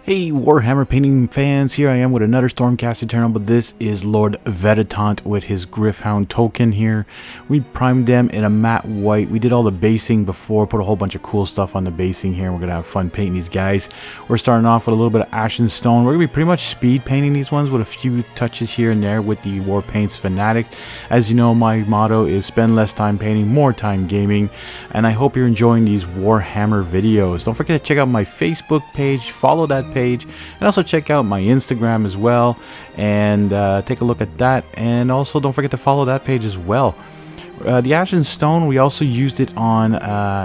Hey Warhammer painting fans, here I am with another Stormcast Eternal, but this is Lord Veritant with his Gryph token here. We primed them in a matte white. We did all the basing before, put a whole bunch of cool stuff on the basing here, and we're going to have fun painting these guys. We're starting off with a little bit of Ashen Stone. We're going to be pretty much speed painting these ones with a few touches here and there with the Warpaints Fanatic. As you know, my motto is spend less time painting, more time gaming, and I hope you're enjoying these Warhammer videos. Don't forget to check out my Facebook page, follow that page, and also check out my Instagram as well, and take a look at that. And also don't forget to follow that page as well. The Ashen Stone, we also used it on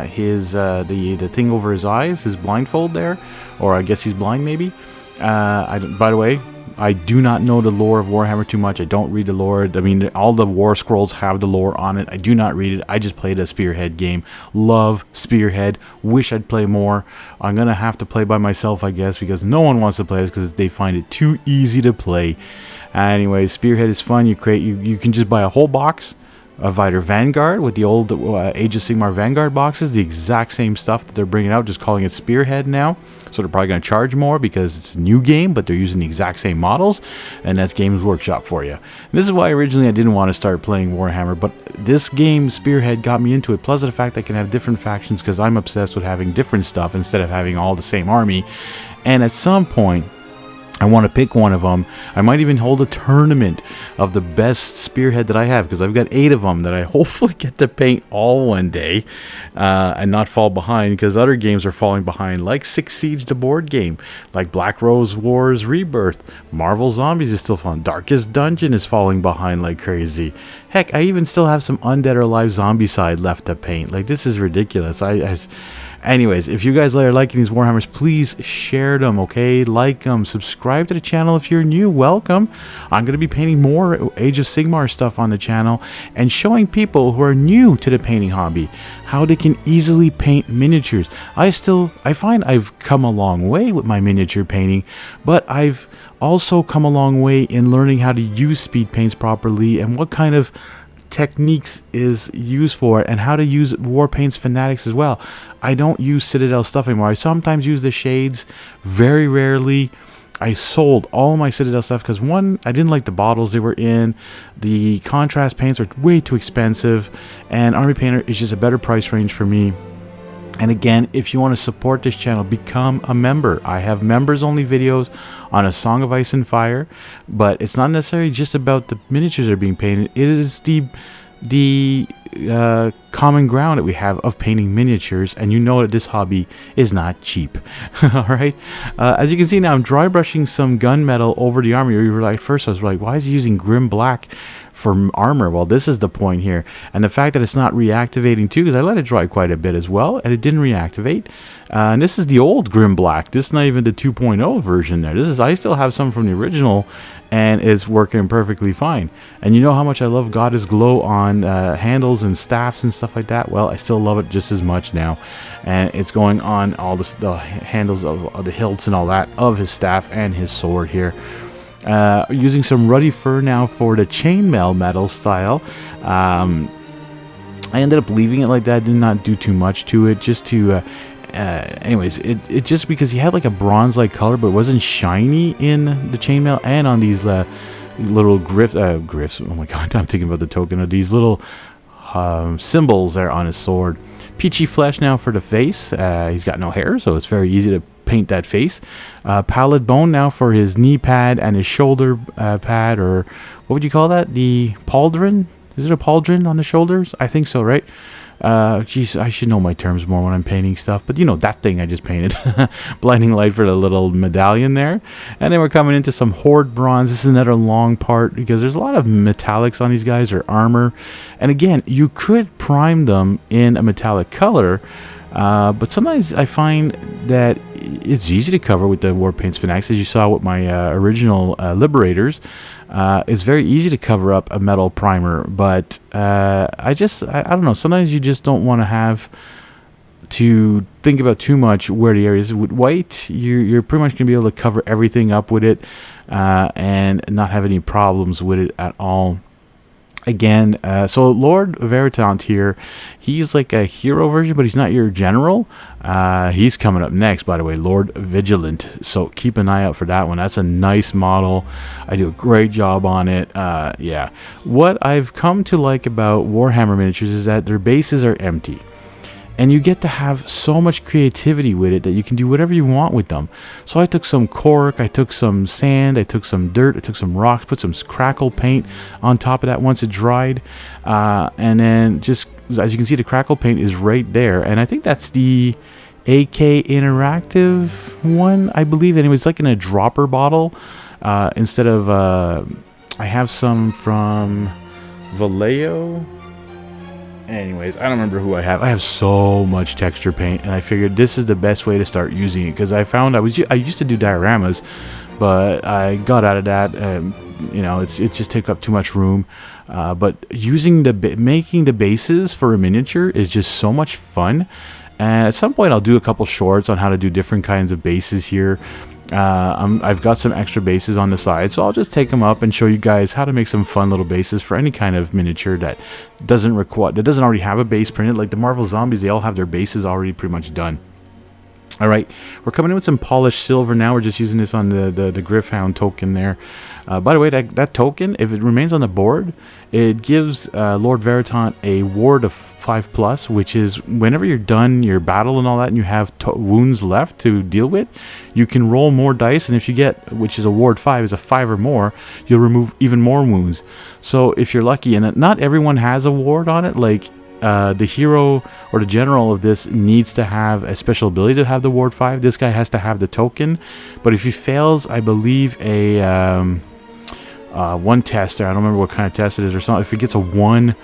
his the thing over his eyes, his blindfold there, or I guess he's blind maybe. By the way, I do not know the lore of Warhammer too much. I don't read the lore. I mean, all the war scrolls have the lore on it. I do not read it. I just played a spearhead game. Love spearhead. Wish I'd play more. I'm going to have to play by myself, I guess, because no one wants to play this because they find it too easy to play. Anyway, spearhead is fun. You can just buy a whole box of either Vanguard with the old Age of Sigmar Vanguard boxes, the exact same stuff that they're bringing out, just calling it Spearhead now. So they're probably going to charge more because it's a new game, but they're using the exact same models, and that's Games Workshop for you. And this is why originally I didn't want to start playing Warhammer, but this game, Spearhead, got me into it, plus the fact I can have different factions because I'm obsessed with having different stuff instead of having all the same army. And at some point, I want to pick one of them. I might even hold a tournament of the best spearhead that I have, because I've got 8 of them that I hopefully get to paint all one day and not fall behind, because other games are falling behind, like Six Siege, the board game, like Black Rose Wars Rebirth. Marvel Zombies is still fun. Darkest Dungeon is falling behind like crazy. Heck, I even still have some Undead or Alive Zombie side left to paint. Like, this is ridiculous. Anyways, if you guys are liking these Warhammers, please share them, okay? Like them, subscribe to the channel if you're new. Welcome. I'm going to be painting more Age of Sigmar stuff on the channel and showing people who are new to the painting hobby how they can easily paint miniatures. I find I've come a long way with my miniature painting, but I've also come a long way in learning how to use speed paints properly and what kind of techniques is used for it, and how to use Warpaints Fanatics as well. I don't use Citadel stuff anymore. I sometimes use the shades, very rarely. I sold all my Citadel stuff because, one, I didn't like the bottles they were in. The contrast paints are way too expensive, and Army Painter is just a better price range for me. And again, if you want to support this channel, become a member. I have members only videos on A Song of Ice and Fire, but it's not necessarily just about the miniatures that are being painted. It is the common ground that we have of painting miniatures, and you know that this hobby is not cheap. Alright, as you can see now, I'm dry brushing some gunmetal over the armor. You were like, first I was like, why is he using Grim Black for armor? Well, this is the point here, and the fact that it's not reactivating too, because I let it dry quite a bit as well, and it didn't reactivate. And this is the old Grim Black. This is not even the 2.0 version there. This is, I still have some from the original, and it's working perfectly fine. And you know how much I love Goddess Glow on handles and staffs and stuff like that? Well, I still love it just as much now, and it's going on all the handles of the hilts and all that of his staff and his sword here. Using some ruddy fur now for the chainmail metal style. I ended up leaving it like that. Did not do too much to it, just to anyways, it just because he had like a bronze like color, but it wasn't shiny in the chainmail and on these little gryphs. Oh my god, I'm thinking about the token of these little symbols there on his sword. Peachy flesh now for the face. He's got no hair, so it's very easy to paint that face. Pallid bone now for his knee pad and his shoulder pad, or what would you call that? The pauldron? Is it a pauldron on the shoulders? I think so, right? Geez, I should know my terms more when I'm painting stuff, but you know, that thing I just painted. Blinding light for the little medallion there. And then we're coming into some Horde bronze. This is another long part because there's a lot of metallics on these guys, or armor. And again, you could prime them in a metallic color, but sometimes I find that it's easy to cover with the Warpaints Fanatics, as you saw with my original Liberators. It's very easy to cover up a metal primer, but I don't know, sometimes you just don't want to have to think about too much where the areas. With white, you're pretty much going to be able to cover everything up with it and not have any problems with it at all. Again, so Lord Veritant here, he's like a hero version, but he's not your general. He's coming up next, by the way, Lord Vigilant. So keep an eye out for that one. That's a nice model. I do a great job on it. Yeah. What I've come to like about Warhammer miniatures is that their bases are empty. And you get to have so much creativity with it that you can do whatever you want with them. So I took some cork, I took some sand, I took some dirt, I took some rocks, put some crackle paint on top of that once it dried. And then just, as you can see, the crackle paint is right there. And I think that's the AK Interactive one, I believe. And it was like in a dropper bottle. Instead of, I have some from Vallejo. Anyways, I don't remember who I have. I have so much texture paint, and I figured this is the best way to start using it, because I found I used to do dioramas, but I got out of that. You know, it just took up too much room. But using making the bases for a miniature is just so much fun. And at some point, I'll do a couple shorts on how to do different kinds of bases here. I've got some extra bases on the side, so I'll just take them up and show you guys how to make some fun little bases for any kind of miniature that doesn't already have a base printed. Like the Marvel Zombies, they all have their bases already pretty much done. All right, we're coming in with some polished silver now. We're just using this on the Gryph Hound token there. By the way, that token, if it remains on the board, it gives Lord Veritant a ward of 5+, which is whenever you're done your battle and all that, and you have wounds left to deal with, you can roll more dice, and if you get, which is a ward 5, is a 5 or more, you'll remove even more wounds. So if you're lucky, and not everyone has a ward on it, like the hero or the general of this needs to have a special ability to have the ward 5. This guy has to have the token, but if he fails, I believe a one test there, I don't remember what kind of test it is or something, if he gets a 1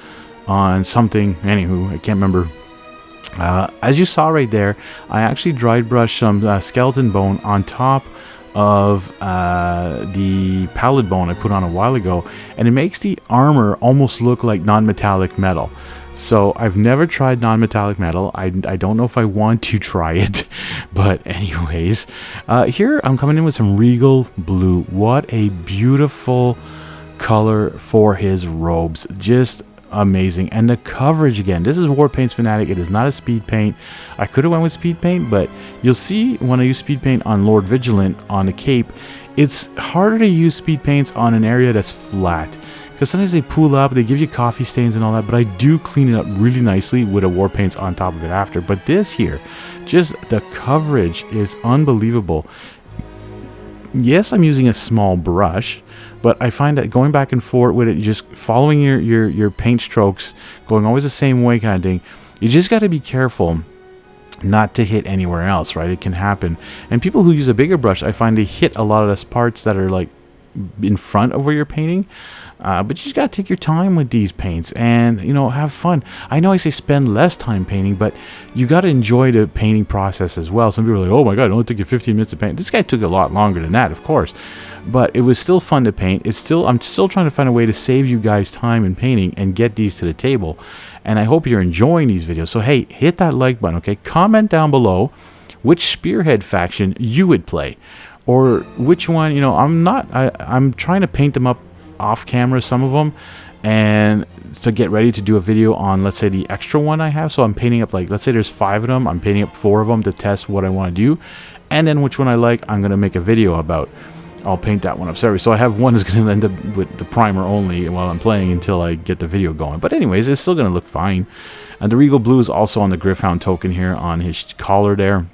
on something, anywho, I can't remember. As you saw right there, I actually dried brushed some skeleton bone on top of the pallid bone I put on a while ago, and it makes the armor almost look like non-metallic metal. So I've never tried non-metallic metal. I don't know if I want to try it, but anyways, here I'm coming in with some Regal Blue. What a beautiful color for his robes. Just amazing. And the coverage, again, this is Warpaints Fanatic. It is not a speed paint. I could have went with speed paint, but you'll see when I use speed paint on Lord Vigilant on the cape, it's harder to use speed paints on an area that's flat, because sometimes they pool up, they give you coffee stains and all that, but I do clean it up really nicely with a war paints on top of it after. But this here, just the coverage is unbelievable. Yes, I'm using a small brush, but I find that going back and forth with it, just following your paint strokes, going always the same way kind of thing, you just got to be careful not to hit anywhere else, right? It can happen. And people who use a bigger brush, I find they hit a lot of those parts that are like in front of where you're painting. But you just gotta take your time with these paints and, you know, have fun. I know I say spend less time painting, but you gotta enjoy the painting process as well. Some people are like, oh my god, it only took you 15 minutes to paint. This guy took a lot longer than that, of course, but it was still fun to paint. I'm still trying to find a way to save you guys time in painting and get these to the table, and I hope you're enjoying these videos. So hey, hit that like button, okay? Comment down below which spearhead faction you would play, or which one. You know, I'm trying to paint them up off camera, some of them, and to get ready to do a video on, let's say, the extra one I have. So I'm painting up, like, let's say there's 5 of them, I'm painting up 4 of them to test what I want to do, and then which one I like, I'm gonna make a video about. I'll paint that one up separately. So I have one that's gonna end up with the primer only while I'm playing until I get the video going. But anyways, it's still gonna look fine. And the Regal Blue is also on the Gryph Hound token here on his collar there.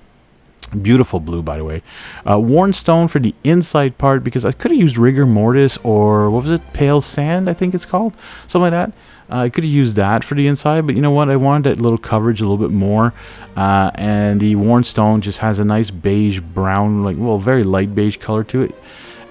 Beautiful blue, by the way. Worn stone for the inside part, because I could have used rigor mortis, or what was it, pale sand, I think it's called, something like that. I could have used that for the inside, but you know what, I wanted that little coverage a little bit more. And the worn stone just has a nice beige brown, like, well, very light beige color to it.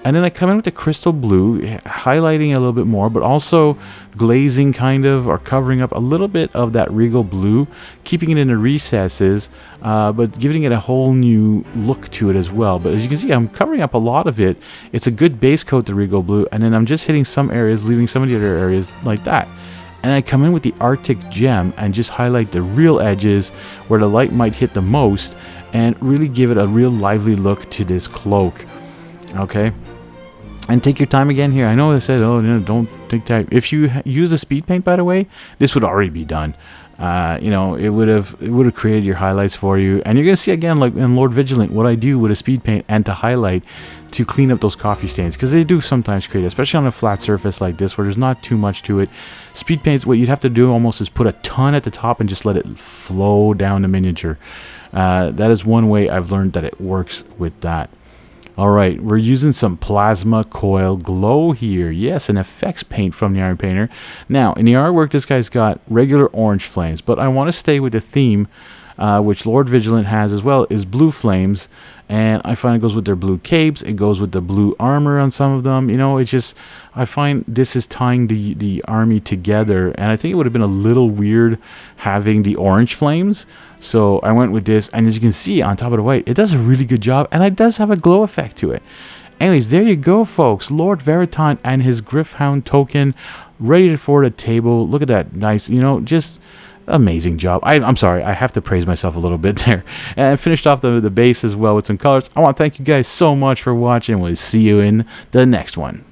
And then I come in with the crystal blue, highlighting a little bit more, but also glazing kind of, or covering up a little bit of that Regal Blue, keeping it in the recesses, but giving it a whole new look to it as well. But as you can see, I'm covering up a lot of it. It's a good base coat, the Regal Blue, and then I'm just hitting some areas, leaving some of the other areas like that. And I come in with the Arctic Gem and just highlight the real edges where the light might hit the most, and really give it a real lively look to this cloak. Okay. And take your time again here. I know I said, oh, no, don't take time. If you use a speed paint, by the way, this would already be done. You know, it would have created your highlights for you. And you're gonna see again, like in Lord Vigilant, what I do with a speed paint and to highlight to clean up those coffee stains, because they do sometimes create, especially on a flat surface like this where there's not too much to it. Speed paints, what you'd have to do almost is put a ton at the top and just let it flow down the miniature. That is one way I've learned that it works with that. Alright, we're using some Plasma Coil Glow here. Yes, an effects paint from the Iron Painter. Now, in the artwork, this guy's got regular orange flames, but I want to stay with the theme, which Lord Vigilant has as well, is blue flames. And I find it goes with their blue capes, it goes with the blue armor on some of them. You know, it's just, I find this is tying the army together. And I think it would have been a little weird having the orange flames. So I went with this, and as you can see on top of the white, it does a really good job, and it does have a glow effect to it. Anyways, there you go, folks. Lord Veritant and his Gryph token ready for the table. Look at that, nice, you know, just amazing job. I'm sorry, I have to praise myself a little bit there. And I finished off the base as well with some colors. I want to thank you guys so much for watching. We'll see you in the next one.